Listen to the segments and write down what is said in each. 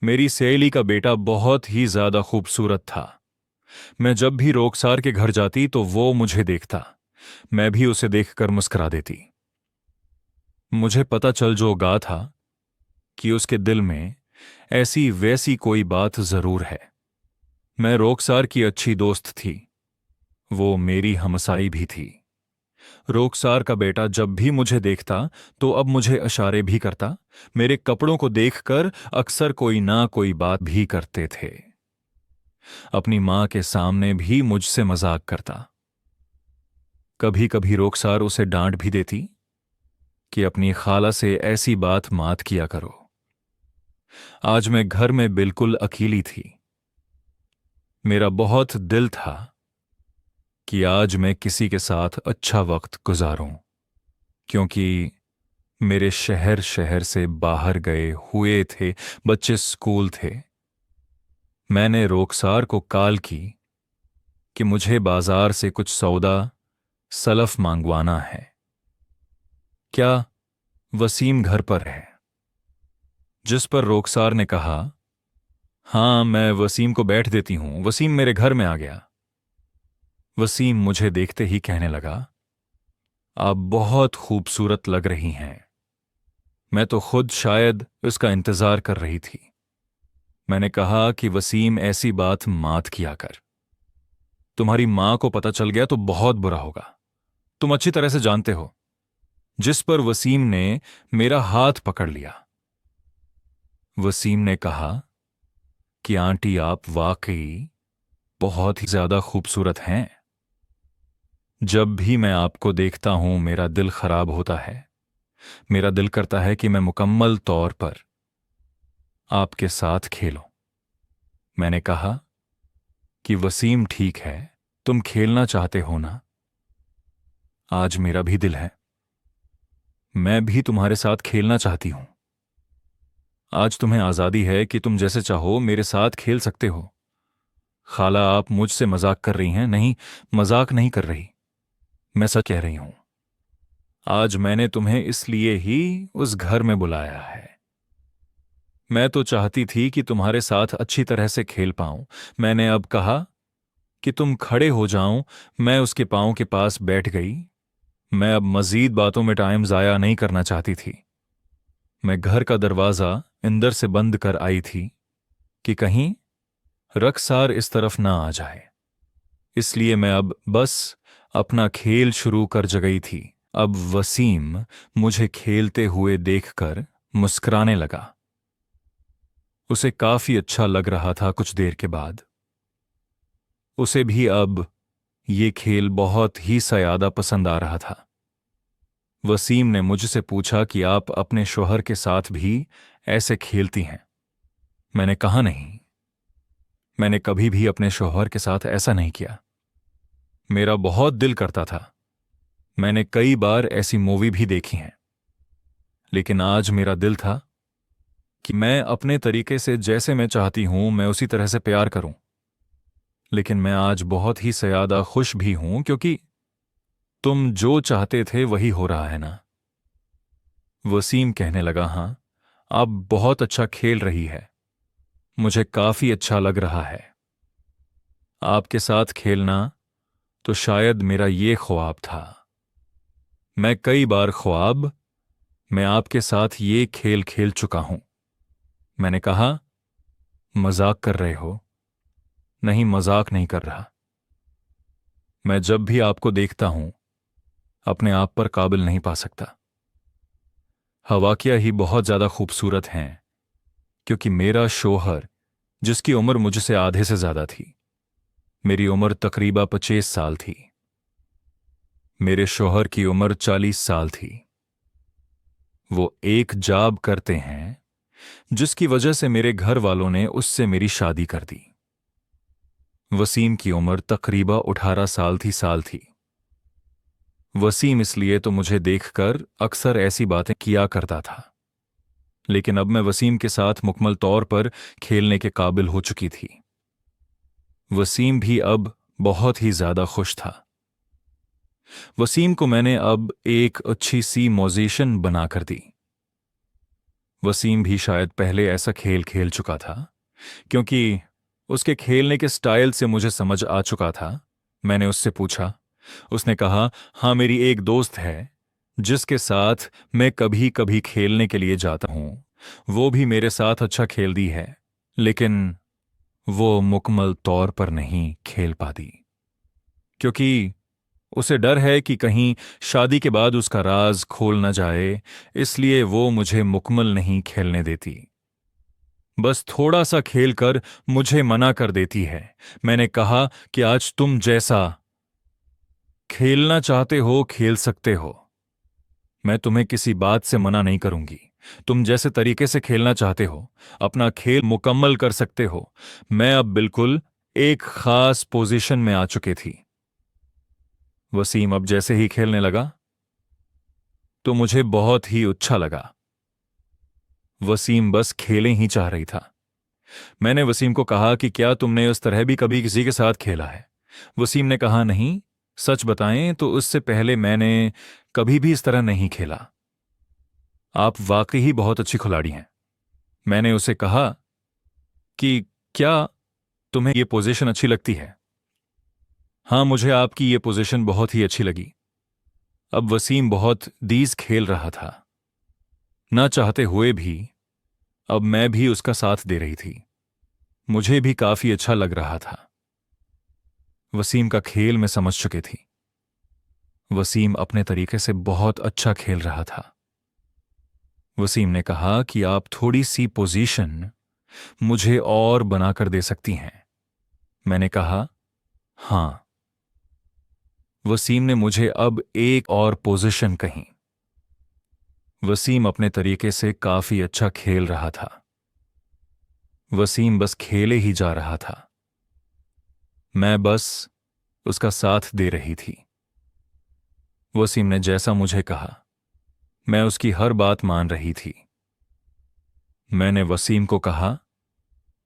मेरी सहेली का बेटा बहुत ही ज्यादा खूबसूरत था। मैं जब भी रोकसार के घर जाती तो वो मुझे देखता। मैं भी उसे देखकर मुस्कुरा देती। मुझे पता चल जो गा था कि उसके दिल में ऐसी वैसी कोई बात जरूर है। मैं रोकसार की अच्छी दोस्त थी। वो मेरी हमसाई भी थी। रोकसार का बेटा जब भी मुझे देखता तो अब मुझे इशारे भी करता। मेरे कपड़ों को देखकर अक्सर कोई ना कोई बात भी करते थे। अपनी मां के सामने भी मुझसे मजाक करता। कभी कभी रोकसार उसे डांट भी देती कि अपनी खाला से ऐसी बात मात किया करो। आज मैं घर में बिल्कुल अकेली थी। मेरा बहुत दिल था कि आज मैं किसी के साथ अच्छा वक्त गुजारूं, क्योंकि मेरे शहर शहर से बाहर गए हुए थे बच्चे स्कूल थे। मैंने रोकसार को कॉल की कि मुझे बाजार से कुछ सौदा सलफ मांगवाना है। क्या वसीम घर पर है? जिस पर रोकसार ने कहा, हां, मैं वसीम को बैठ देती हूं, वसीम मेरे घर में आ गया। वसीम मुझे देखते ही कहने लगा, आप बहुत खूबसूरत लग रही हैं। मैं तो खुद शायद इसका इंतजार कर रही थी। मैंने कहा कि वसीम ऐसी बात मात किया कर। तुम्हारी मां को पता चल गया तो बहुत बुरा होगा। तुम अच्छी तरह से जानते हो। जिस पर वसीम ने मेरा हाथ पकड़ लिया। वसीम ने कहा कि आंटी, आप वाकई बहुत ही ज्यादा खूबसूरत हैं। जब भी मैं आपको देखता हूं मेरा दिल खराब होता है। मेरा दिल करता है कि मैं मुकम्मल तौर पर आपके साथ खेलूं। मैंने कहा कि वसीम, ठीक है, तुम खेलना चाहते हो ना। आज मेरा भी दिल है। मैं भी तुम्हारे साथ खेलना चाहती हूं। आज तुम्हें आजादी है कि तुम जैसे चाहो मेरे साथ खेल सकते हो। खाला, आप मुझसे मजाक कर रही हैं? नहीं, मजाक नहीं कर रही, मैं सच कह रही हूं। आज मैंने तुम्हें इसलिए ही उस घर में बुलाया है। मैं तो चाहती थी कि तुम्हारे साथ अच्छी तरह से खेल पाऊं। मैंने अब कहा कि तुम खड़े हो जाओ। मैं उसके पांव के पास बैठ गई। मैं अब मजीद बातों में टाइम जाया नहीं करना चाहती थी। मैं घर का दरवाजा अंदर से बंद कर आई थी कि कहीं रखसार इस तरफ ना आ जाए। इसलिए मैं अब बस अपना खेल शुरू कर गई थी। अब वसीम मुझे खेलते हुए देखकर मुस्कुराने लगा। उसे काफी अच्छा लग रहा था। कुछ देर के बाद उसे भी अब ये खेल बहुत ही ज्यादा पसंद आ रहा था। वसीम ने मुझसे पूछा कि आप अपने शौहर के साथ भी ऐसे खेलती हैं? मैंने कहा, नहीं, मैंने कभी भी अपने शौहर के साथ ऐसा नहीं किया। मेरा बहुत दिल करता था। मैंने कई बार ऐसी मूवी भी देखी हैं, लेकिन आज मेरा दिल था कि मैं अपने तरीके से जैसे मैं चाहती हूं मैं उसी तरह से प्यार करूं। लेकिन मैं आज बहुत ही ज्यादा खुश भी हूं, क्योंकि तुम जो चाहते थे वही हो रहा है ना। वसीम कहने लगा, हां, आप बहुत अच्छा खेल रही है। मुझे काफी अच्छा लग रहा है। आपके साथ खेलना तो शायद मेरा ये ख्वाब था। मैं कई बार ख्वाब मैं आपके साथ ये खेल खेल चुका हूं। मैंने कहा, मजाक कर रहे हो? नहीं, मजाक नहीं कर रहा। मैं जब भी आपको देखता हूं अपने आप पर काबिल नहीं पा सकता। हवाकिया ही बहुत ज्यादा खूबसूरत हैं, क्योंकि मेरा शोहर, जिसकी उम्र मुझसे आधे से ज्यादा थी, मेरी उम्र तकरीबा 25 साल थी, मेरे शोहर की उम्र 40 साल थी। वो एक जॉब करते हैं जिसकी वजह से मेरे घर वालों ने उससे मेरी शादी कर दी। वसीम की उम्र तकरीबा 18 साल थी। वसीम इसलिए तो मुझे देखकर अक्सर ऐसी बातें किया करता था, लेकिन अब मैं वसीम के साथ मुकम्मल तौर पर खेलने के काबिल हो चुकी थी। वसीम भी अब बहुत ही ज्यादा खुश था। वसीम को मैंने अब एक अच्छी सी मोजिशन बनाकर दी। वसीम भी शायद पहले ऐसा खेल खेल चुका था, क्योंकि उसके खेलने के स्टाइल से मुझे समझ आ चुका था। मैंने उससे पूछा। उसने कहा, हाँ, मेरी एक दोस्त है जिसके साथ मैं कभी कभी खेलने के लिए जाता हूं। वो भी मेरे साथ अच्छा खेलती है, लेकिन वो मुकम्मल तौर पर नहीं खेल पाती, क्योंकि उसे डर है कि कहीं शादी के बाद उसका राज खोल न जाए, इसलिए वो मुझे मुकम्मल नहीं खेलने देती। बस थोड़ा सा खेल कर मुझे मना कर देती है। मैंने कहा कि आज तुम जैसा खेलना चाहते हो खेल सकते हो। मैं तुम्हें किसी बात से मना नहीं करूंगी। तुम जैसे तरीके से खेलना चाहते हो अपना खेल मुकम्मल कर सकते हो। मैं अब बिल्कुल एक खास पोजीशन में आ चुकी थी। वसीम अब जैसे ही खेलने लगा तो मुझे बहुत ही अच्छा लगा। वसीम बस खेले ही चाह रही था। मैंने वसीम को कहा कि क्या तुमने उस तरह भी कभी किसी के साथ खेला है? वसीम ने कहा, नहीं, सच बताएं तो उससे पहले मैंने कभी भी इस तरह नहीं खेला। आप वाकई ही बहुत अच्छी खिलाड़ी हैं। मैंने उसे कहा कि क्या तुम्हें ये पोजीशन अच्छी लगती है? हाँ, मुझे आपकी ये पोजीशन बहुत ही अच्छी लगी। अब वसीम बहुत दीज खेल रहा था। ना चाहते हुए भी अब मैं भी उसका साथ दे रही थी। मुझे भी काफी अच्छा लग रहा था। वसीम का खेल मैं समझ चुकी थी। वसीम अपने तरीके से बहुत अच्छा खेल रहा था। वसीम ने कहा कि आप थोड़ी सी पोजीशन मुझे और बनाकर दे सकती हैं। मैंने कहा, हां। वसीम ने मुझे अब एक और पोजीशन कही। वसीम अपने तरीके से काफी अच्छा खेल रहा था। वसीम बस खेले ही जा रहा था। मैं बस उसका साथ दे रही थी। वसीम ने जैसा मुझे कहा, मैं उसकी हर बात मान रही थी। मैंने वसीम को कहा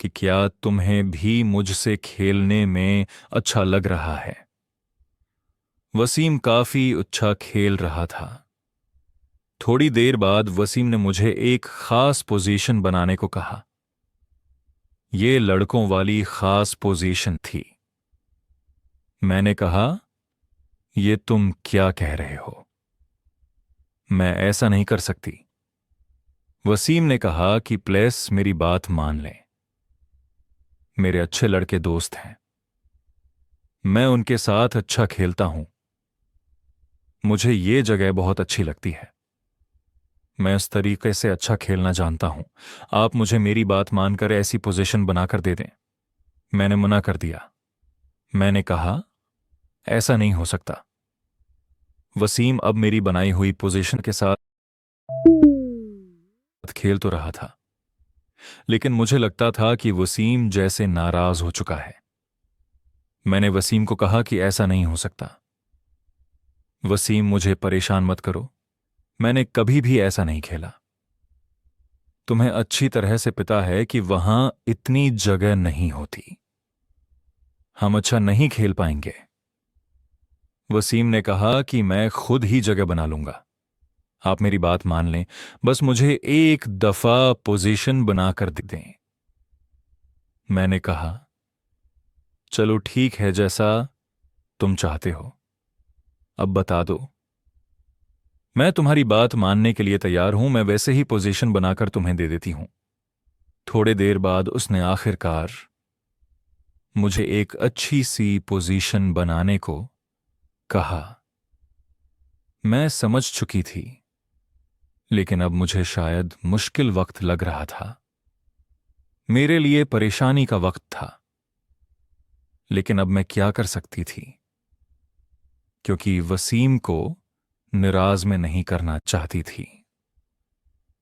कि क्या तुम्हें भी मुझसे खेलने में अच्छा लग रहा है? वसीम काफी अच्छा खेल रहा था। थोड़ी देर बाद वसीम ने मुझे एक खास पोजीशन बनाने को कहा। यह लड़कों वाली खास पोजीशन थी। मैंने कहा, यह तुम क्या कह रहे हो? मैं ऐसा नहीं कर सकती। वसीम ने कहा कि प्लीज मेरी बात मान लें। मेरे अच्छे लड़के दोस्त हैं। मैं उनके साथ अच्छा खेलता हूं। मुझे ये जगह बहुत अच्छी लगती है। मैं उस तरीके से अच्छा खेलना जानता हूं। आप मुझे मेरी बात मानकर ऐसी पोजीशन बनाकर दे दें। मैंने मना कर दिया। मैंने कहा, ऐसा नहीं हो सकता। वसीम अब मेरी बनाई हुई पोजीशन के साथ खेल तो रहा था, लेकिन मुझे लगता था कि वसीम जैसे नाराज हो चुका है। मैंने वसीम को कहा कि ऐसा नहीं हो सकता। वसीम, मुझे परेशान मत करो। मैंने कभी भी ऐसा नहीं खेला। तुम्हें अच्छी तरह से पता है कि वहां इतनी जगह नहीं होती। हम अच्छा नहीं खेल पाएंगे। वसीम ने कहा कि मैं खुद ही जगह बना लूंगा। आप मेरी बात मान लें, बस मुझे एक दफा पोजीशन बनाकर दे दें। मैंने कहा, चलो ठीक है, जैसा तुम चाहते हो। अब बता दो। मैं तुम्हारी बात मानने के लिए तैयार हूं। मैं वैसे ही पोजीशन बनाकर तुम्हें दे देती हूं। थोड़े देर बाद उसने आखिरकार मुझे एक अच्छी सी पोजीशन बनाने को कहा। मैं समझ चुकी थी, लेकिन अब मुझे शायद मुश्किल वक्त लग रहा था। मेरे लिए परेशानी का वक्त था। लेकिन अब मैं क्या कर सकती थी, क्योंकि वसीम को निराज में नहीं करना चाहती थी।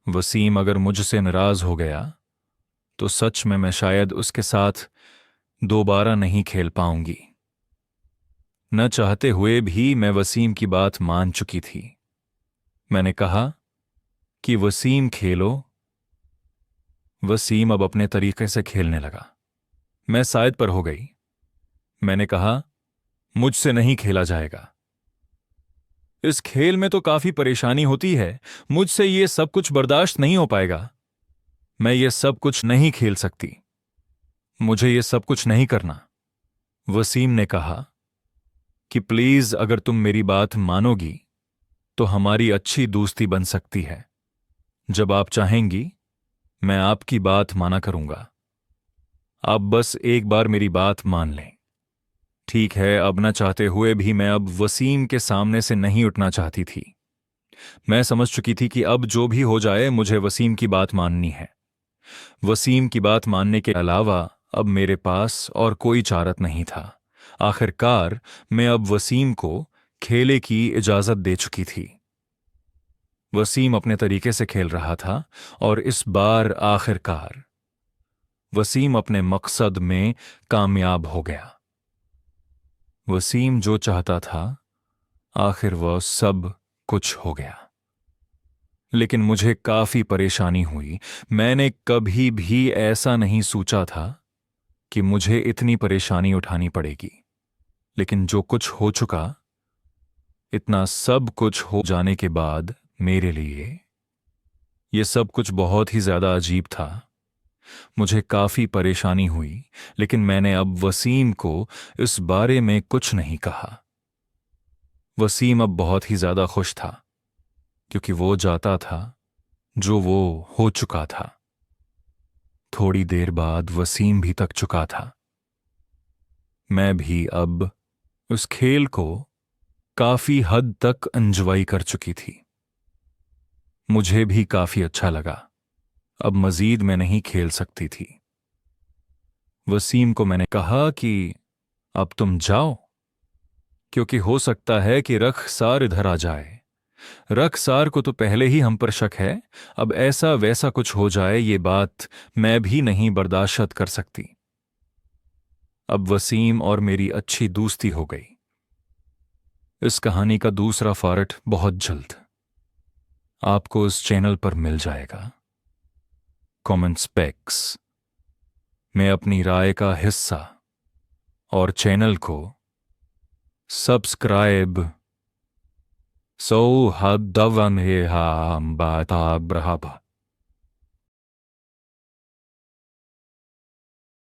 वसीम अगर मुझसे नाराज हो गया तो सच में मैं शायद उसके साथ दोबारा नहीं खेल पाऊंगी। न चाहते हुए भी मैं वसीम की बात मान चुकी थी। मैंने कहा कि वसीम खेलो। वसीम अब अपने तरीके से खेलने लगा। मैं शायद पर हो गई। मैंने कहा, मुझसे नहीं खेला जाएगा। इस खेल में तो काफी परेशानी होती है। मुझसे ये सब कुछ बर्दाश्त नहीं हो पाएगा। मैं ये सब कुछ नहीं खेल सकती, मुझे ये सब कुछ नहीं करना। वसीम ने कहा कि प्लीज अगर तुम मेरी बात मानोगी तो हमारी अच्छी दोस्ती बन सकती है। जब आप चाहेंगी मैं आपकी बात माना करूंगा। आप बस एक बार मेरी बात मान लें। ठीक है, अब न चाहते हुए भी मैं अब वसीम के सामने से नहीं उठना चाहती थी। मैं समझ चुकी थी कि अब जो भी हो जाए मुझे वसीम की बात माननी है। वसीम की बात मानने के अलावा अब मेरे पास और कोई चारत नहीं था। आखिरकार मैं अब वसीम को खेले की इजाजत दे चुकी थी। वसीम अपने तरीके से खेल रहा था और इस बार आखिरकार वसीम अपने मकसद में कामयाब हो गया। वसीम जो चाहता था आखिर वह सब कुछ हो गया। लेकिन मुझे काफी परेशानी हुई। मैंने कभी भी ऐसा नहीं सोचा था कि मुझे इतनी परेशानी उठानी पड़ेगी। लेकिन जो कुछ हो चुका, इतना सब कुछ हो जाने के बाद मेरे लिए यह सब कुछ बहुत ही ज्यादा अजीब था। मुझे काफी परेशानी हुई, लेकिन मैंने अब वसीम को इस बारे में कुछ नहीं कहा। वसीम अब बहुत ही ज्यादा खुश था क्योंकि वो जाता था जो वो हो चुका था। थोड़ी देर बाद वसीम भी थक चुका था। मैं भी अब उस खेल को काफी हद तक एंजॉय कर चुकी थी। मुझे भी काफी अच्छा लगा। अब मजीद मैं नहीं खेल सकती थी। वसीम को मैंने कहा कि अब तुम जाओ, क्योंकि हो सकता है कि रखसार इधर आ जाए। रखसार को तो पहले ही हम पर शक है। अब ऐसा वैसा कुछ हो जाए, ये बात मैं भी नहीं बर्दाश्त कर सकती। अब वसीम और मेरी अच्छी दोस्ती हो गई। इस कहानी का दूसरा पार्ट बहुत जल्द आपको इस चैनल पर मिल जाएगा। कमेंट्स पैक्स में अपनी राय का हिस्सा और चैनल को सब्सक्राइब सो हद दवन हे हा बाता ब्रहा